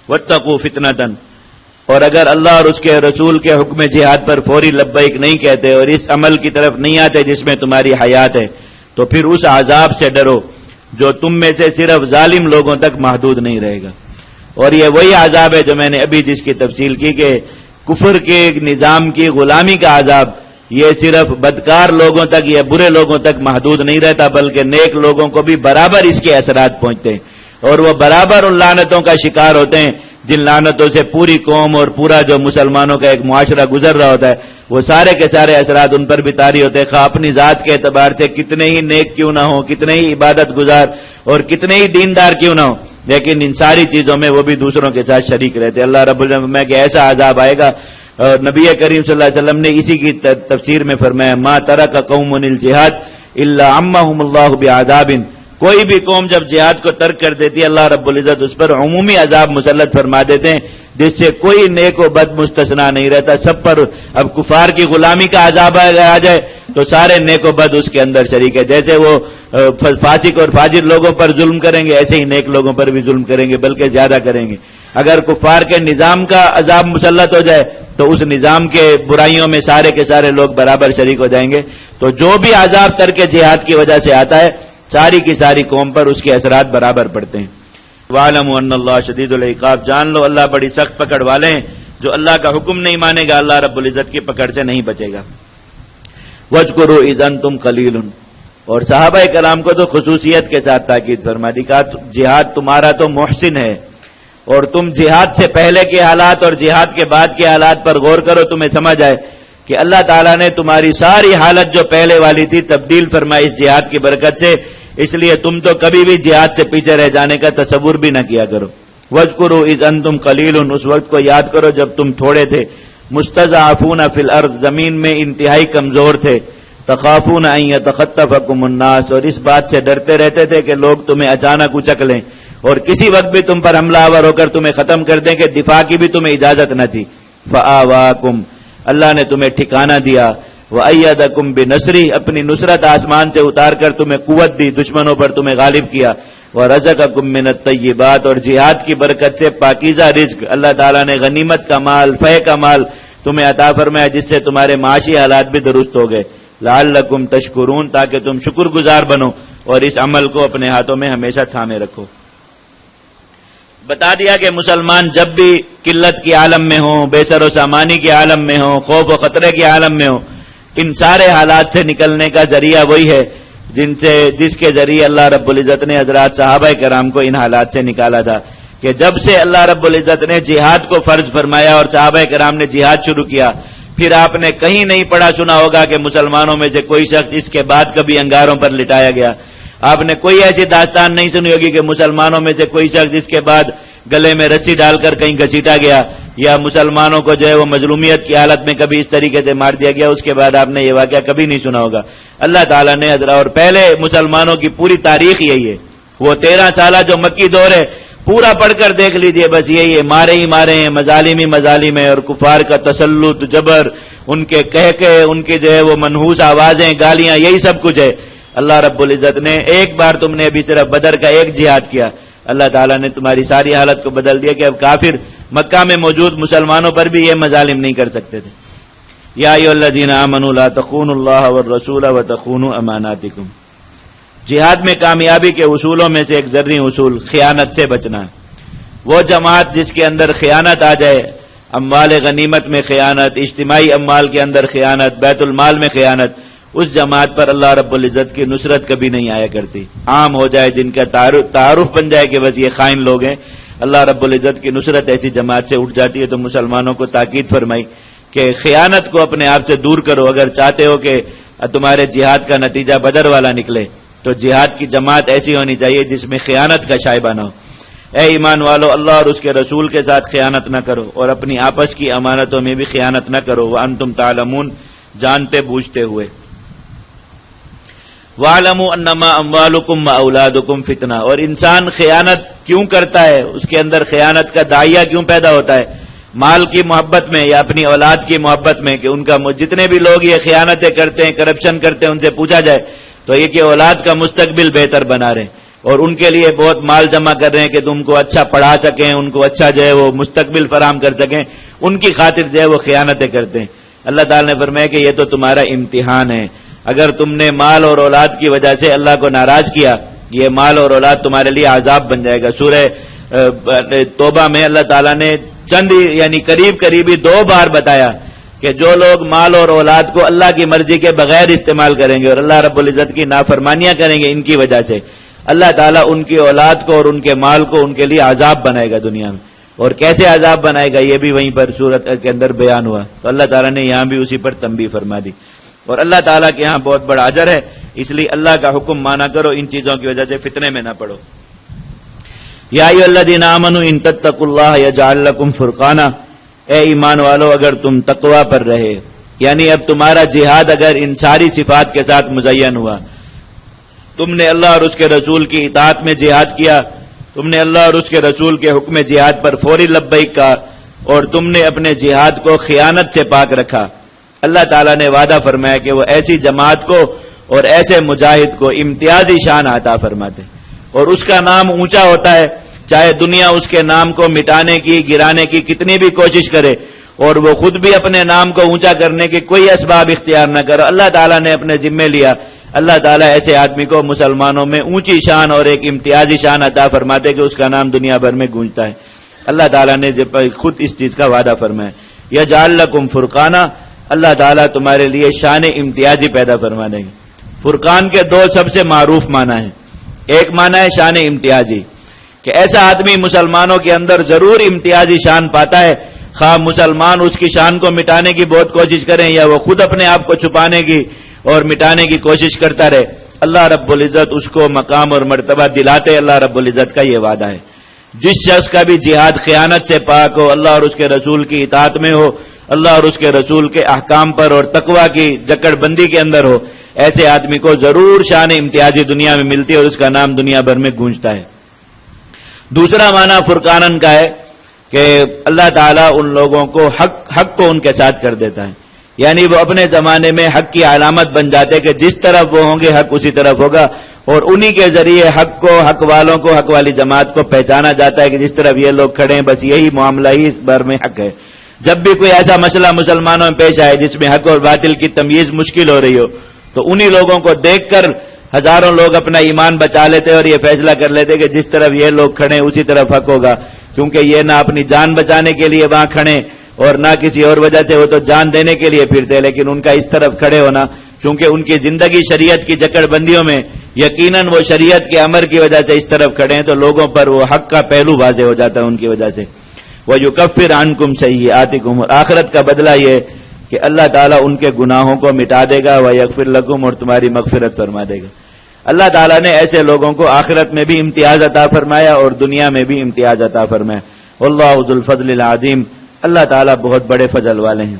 واتقوا فتنة، اور اگر اللہ اور اس کے رسول کے حکم جہاد پر فوری لبیک نہیں کہتے اور اس عمل کی طرف نہیں آتے جس میں تمہاری حیات ہے، تو پھر اس عذاب سے ڈرو جو تم میں سے صرف ظالم لوگوں تک محدود نہیں رہے گا۔ اور یہ وہی عذاب ہے جو میں نے ابھی جس کی تفصیل کی کہ کفر کے نظام کی غلامی کا عذاب یہ صرف بدکار لوگوں تک یا برے لوگوں تک محدود نہیں رہتا، بلکہ نیک لوگوں کو بھی برابر اس کے اثرات پہنچتے ہیں، اور وہ برابر ان لعنتوں کا شکار ہوتے ہیں جن لعنتوں سے پوری قوم اور پورا جو مسلمانوں کا ایک معاشرہ گزر رہا ہوتا ہے، وہ سارے کے سارے اثرات ان پر بھی طاری ہوتے ہیں، خواہ اپنی ذات کے اعتبار سے کتنے ہی نیک کیوں نہ ہوں، کتنے ہی عبادت گزار اور کتنے ہی دیندار کیوں نہ ہوں، لیکن ان ساری چیزوں میں وہ بھی دوسروں کے ساتھ شریک رہتے۔ اللہ رب العالمین میں کہ ایسا عذاب آئے گا، اور نبی کریم صلی اللہ علیہ وسلم نے اسی کی تفسیر میں فرمایا ما ترک قوم الجہاد الا عمهم اللہ بعذاب، کوئی بھی قوم جب جہاد کو ترک کر دیتی ہے اللہ رب العزت اس پر عمومی عذاب مسلط فرما دیتے ہیں جس سے کوئی نیک و بد مستثنا نہیں رہتا، سب پر۔ اب کفار کی غلامی کا عذاب آ جائے تو سارے نیک و بد اس کے اندر شریک ہے، جیسے وہ فاسق اور فاجر لوگوں پر ظلم کریں گے ایسے ہی نیک لوگوں پر بھی ظلم کریں گے، بلکہ زیادہ کریں گے۔ اگر کفار کے نظام کا عذاب مسلط ہو جائے تو اس نظام کے برائیوں میں سارے کے سارے لوگ برابر شریک ہو جائیں گے۔ تو جو بھی عذاب ترک جہاد کی وجہ سے آتا ہے ساری کی ساری قوم پر اس کے اثرات برابر پڑتے ہیں۔ وَاعْلَمُوا أَنَّ اللَّهَ شَدِيدُ الْعِقَابِ، جان لو اللہ بڑی سخت پکڑ والے ہیں، جو اللہ کا حکم نہیں مانے گا اللہ رب العزت کی پکڑ سے نہیں بچے گا۔ وَاذْكُرُوا إِذْ أَنْتُمْ قَلِيلٌ، اور صحابہ کرام کو تو خصوصیت کے ساتھ تاکید فرما دی، کہا جہاد تمہارا تو محسن ہے، اور تم جہاد سے پہلے کے حالات اور جہاد کے بعد کے حالات پر غور کرو، تمہیں سمجھ آئے کہ اللہ تعالیٰ نے تمہاری ساری حالت جو پہلے والی تھی تبدیل فرمائی اس جہاد کی برکت سے، اس لیے تم تو کبھی بھی جہاد سے پیچھے رہ جانے کا تصور بھی نہ کیا کرو۔ وَاذْكُرُوا إِذْ أَنْتُمْ قَلِيلٌ، اس وقت کو یاد کرو جب تم تھوڑے تھے، مُسْتَضْعَفُونَ فِي الْأَرْضِ، زمین میں انتہائی کمزور تھے، تَخَافُونَ أَنْ يَتَخَطَّفَكُمُ النَّاسُ، اور اس بات سے ڈرتے رہتے تھے کہ لوگ تمہیں اچانک اچک لیں اور کسی وقت بھی تم پر حملہ آور ہو کر تمہیں ختم کر دیں کہ دفاع کی بھی تمہیں اجازت نہ تھی۔ فَآوَاكُمْ، اللہ نے تمہیں ٹھکانہ دیا، وَأَيَّدَكُمْ بِنَصْرِهِ، اپنی نصرت آسمان سے اتار کر تمہیں قوت دی، دشمنوں پر تمہیں غالب کیا، وَرَزَقَكُمْ مِنَ الطَّيِّبَاتِ، اور جہاد کی برکت سے پاکیزہ رزق اللہ تعالیٰ نے غنیمت کا مال، فے کا مال تمہیں عطا فرمایا جس سے تمہارے معاشی حالات بھی درست ہو گئے، لَعَلَّكُمْ تَشْكُرُونَ، تاکہ تم شکر گزار بنو اور اس عمل کو اپنے ہاتھوں میں ہمیشہ تھامے رکھو۔ بتا دیا کہ مسلمان جب بھی قلت کی عالم میں ہوں، بے سر و سامانی کے عالم میں ہوں، خوف و خطرے کے عالم میں ہوں، ان سارے حالات سے نکلنے کا ذریعہ وہی ہے جس کے ذریعے اللہ رب العزت نے حضرات صحابہ کرام کو ان حالات سے نکالا تھا، کہ جب سے اللہ رب العزت نے جہاد کو فرض فرمایا اور صحابہ کرام نے جہاد شروع کیا، پھر آپ نے کہیں نہیں پڑھا سنا ہوگا کہ مسلمانوں میں سے کوئی شخص اس کے بعد کبھی انگاروں پر لٹایا گیا، آپ نے کوئی ایسی داستان نہیں سنی ہوگی کہ مسلمانوں میں سے کوئی شخص اس کے بعد گلے میں رسی ڈال کر کہیں گھسیٹا گیا، یا مسلمانوں کو جو ہے وہ مظلومیت کی حالت میں کبھی اس طریقے سے مار دیا گیا، اس کے بعد آپ نے یہ واقعہ کبھی نہیں سنا ہوگا۔ اللہ تعالیٰ نے حضرات، اور پہلے مسلمانوں کی پوری تاریخ یہی ہے، وہ 13 سالہ جو مکی دور ہے پورا پڑھ کر دیکھ لیجئے، بس یہی ہے، مارے ہی مارے ہیں، مظالم ہی مظالم ہے، اور کفار کا تسلط، جبر، ان کے کہکے، ان کی جو ہے وہ منحوس آوازیں، گالیاں، یہی سب کچھ ہے۔ اللہ رب العزت نے ایک بار تم نے ابھی صرف بدر کا ایک جہاد کیا، اللہ تعالیٰ نے تمہاری ساری حالت کو بدل دیا کہ اب کافر مکہ میں موجود مسلمانوں پر بھی یہ مظالم نہیں کر سکتے تھے۔ یا ایھا الذین آمنوا لا تخونوا اللہ والرسول وتخونوا اماناتکم، جہاد میں کامیابی کے اصولوں میں سے ایک ذرّی اصول خیانت سے بچنا ہے۔ وہ جماعت جس کے اندر خیانت آ جائے، اموال غنیمت میں خیانت، اجتماعی اموال کے اندر خیانت، بیت المال میں خیانت، اس جماعت پر اللہ رب العزت کی نصرت کبھی نہیں آیا کرتی۔ عام ہو جائے، جن کا تعارف بن جائے کہ بس یہ خائن لوگ ہیں، اللہ رب العزت کی نصرت ایسی جماعت سے اٹھ جاتی ہے۔ تو مسلمانوں کو تاکید فرمائی کہ خیانت کو اپنے آپ سے دور کرو، اگر چاہتے ہو کہ تمہارے جہاد کا نتیجہ بدر والا نکلے تو جہاد کی جماعت ایسی ہونی چاہیے جس میں خیانت کا شائبہ نہ ہو۔ اے ایمان والو، اللہ اور اس کے رسول کے ساتھ خیانت نہ کرو، اور اپنی آپس کی امانتوں میں بھی خیانت نہ کرو، وانتم تعلمون، جانتے بوجھتے ہوئے۔ وَاعْلَمُوا أَنَّمَا أَمْوَالُكُمْ وَأَوْلَادُكُمْ فِتْنَةٌ، اور انسان خیانت کیوں کرتا ہے، اس کے اندر خیانت کا داعیہ کیوں پیدا ہوتا ہے، مال کی محبت میں یا اپنی اولاد کی محبت میں، کہ ان کا جتنے بھی لوگ یہ خیانتیں کرتے ہیں، کرپشن کرتے ہیں، ان سے پوچھا جائے تو یہ کہ اولاد کا مستقبل بہتر بنا رہے، اور ان کے لیے بہت مال جمع کر رہے ہیں کہ تم کو اچھا پڑھا سکیں، ان کو اچھا جو ہے وہ مستقبل فراہم کر سکیں، ان کی خاطر جو ہے وہ خیانتیں کرتے ہیں۔ اللہ تعالیٰ نے فرمایا کہ یہ تو تمہارا امتحان ہے، اگر تم نے مال اور اولاد کی وجہ سے اللہ کو ناراض کیا، یہ مال اور اولاد تمہارے لیے عذاب بن جائے گا۔ سورہ توبہ میں اللہ تعالیٰ نے چند یعنی قریب 2 بار بتایا کہ جو لوگ مال اور اولاد کو اللہ کی مرضی کے بغیر استعمال کریں گے اور اللہ رب العزت کی نافرمانیاں کریں گے، ان کی وجہ سے اللہ تعالیٰ ان کی اولاد کو اور ان کے مال کو ان کے لیے عذاب بنائے گا دنیا میں۔ اور کیسے عذاب بنائے گا یہ بھی وہیں پر سورت کے اندر بیان ہوا، تو اللہ تعالیٰ نے یہاں بھی اسی پر تنبیہ فرما دی۔ اور اللہ تعالیٰ کے یہاں بہت بڑا اجر ہے، اس لیے اللہ کا حکم مانا کرو، ان چیزوں کی وجہ سے فتنے میں نہ پڑو۔ یا ایھا الذین آمنوا ان تتقوا اللہ یجعل لکم فرقانا، اے ایمان والو اگر تم تقوی پر رہے، یعنی اب تمہارا جہاد اگر ان ساری صفات کے ساتھ مزین ہوا، تم نے اللہ اور اس کے رسول کی اطاعت میں جہاد کیا، تم نے اللہ اور اس کے رسول کے حکم جہاد پر فوری لبیک کہا، اور تم نے اپنے جہاد کو خیانت سے پاک رکھا، اللہ تعالیٰ نے وعدہ فرمایا کہ وہ ایسی جماعت کو اور ایسے مجاہد کو امتیازی شان عطا فرماتے، اور اس کا نام اونچا ہوتا ہے، چاہے دنیا اس کے نام کو مٹانے کی گرانے کی کتنی بھی کوشش کرے، اور وہ خود بھی اپنے نام کو اونچا کرنے کے کوئی اسباب اختیار نہ کرو، اللہ تعالیٰ نے اپنے ذمے لیا، اللہ تعالیٰ ایسے آدمی کو مسلمانوں میں اونچی شان اور ایک امتیازی شان عطا فرماتے کہ اس کا نام دنیا بھر میں گونجتا ہے۔ اللہ تعالیٰ نے خود اس چیز کا وعدہ فرمایا، یجعل لکم فرقانا، اللہ تعالیٰ تمہارے لیے شان امتیازی پیدا فرما دیں گے۔ فرقان کے 2 سب سے معروف معنی ہیں، ایک معنی ہے شان امتیازی، کہ ایسا آدمی مسلمانوں کے اندر ضرور امتیازی شان پاتا ہے، خواہ مسلمان اس کی شان کو مٹانے کی بہت کوشش کریں یا وہ خود اپنے آپ کو چھپانے کی اور مٹانے کی کوشش کرتا رہے، اللہ رب العزت اس کو مقام اور مرتبہ دلاتے، اللہ رب العزت کا یہ وعدہ ہے۔ جس شخص کا بھی جہاد خیانت سے پاک ہو، اللہ اور اس کے رسول کی اطاعت میں ہو، اللہ اور اس کے رسول کے احکام پر اور تقوی کی جکڑ بندی کے اندر ہو، ایسے آدمی کو ضرور شان امتیازی دنیا میں ملتی ہے اور اس کا نام دنیا بھر میں گونجتا ہے۔ دوسرا معنی فرقانن کا ہے کہ اللہ تعالیٰ ان لوگوں کو حق کو ان کے ساتھ کر دیتا ہے، یعنی وہ اپنے زمانے میں حق کی علامت بن جاتے کہ جس طرف وہ ہوں گے حق اسی طرف ہوگا، اور انہی کے ذریعے حق کو، حق والوں کو، حق والی جماعت کو پہچانا جاتا ہے کہ جس طرف یہ لوگ کھڑے ہیں بس یہی معاملہ ہی اس بھر میں حق ہے۔ جب بھی کوئی ایسا مسئلہ مسلمانوں میں پیش آئے جس میں حق اور باطل کی تمییز مشکل ہو رہی ہو، تو انہی لوگوں کو دیکھ کر ہزاروں لوگ اپنا ایمان بچا لیتے اور یہ فیصلہ کر لیتے کہ جس طرف یہ لوگ کھڑے ہیں اسی طرف حق ہوگا، کیونکہ یہ نہ اپنی جان بچانے کے لیے وہاں کھڑے اور نہ کسی اور وجہ سے، وہ تو جان دینے کے لیے پھرتے، لیکن ان کا اس طرف کھڑے ہونا چونکہ ان کی زندگی شریعت کی جکڑ بندیوں میں یقیناً وہ شریعت کے امر کی وجہ سے اس طرف کھڑے ہیں، تو لوگوں پر وہ حق کا پہلو واضح ہو جاتا ہے ان کی وجہ سے۔ وَيُكَفِّرْ عَنْكُمْ سَيِّئَاتِكُمْ، اور آخرت کا بدلہ یہ کہ اللہ تعالیٰ ان کے گناہوں کو مٹا دے گا، وَيَغْفِرْ لَكُمْ، اور تمہاری مغفرت فرما دے گا۔ اللہ تعالیٰ نے ایسے لوگوں کو آخرت میں بھی امتیاز عطا فرمایا اور دنیا میں بھی امتیاز عطا فرمایا۔ واللہ ذو الفضل العظیم، اللہ تعالیٰ بہت بڑے فضل والے ہیں۔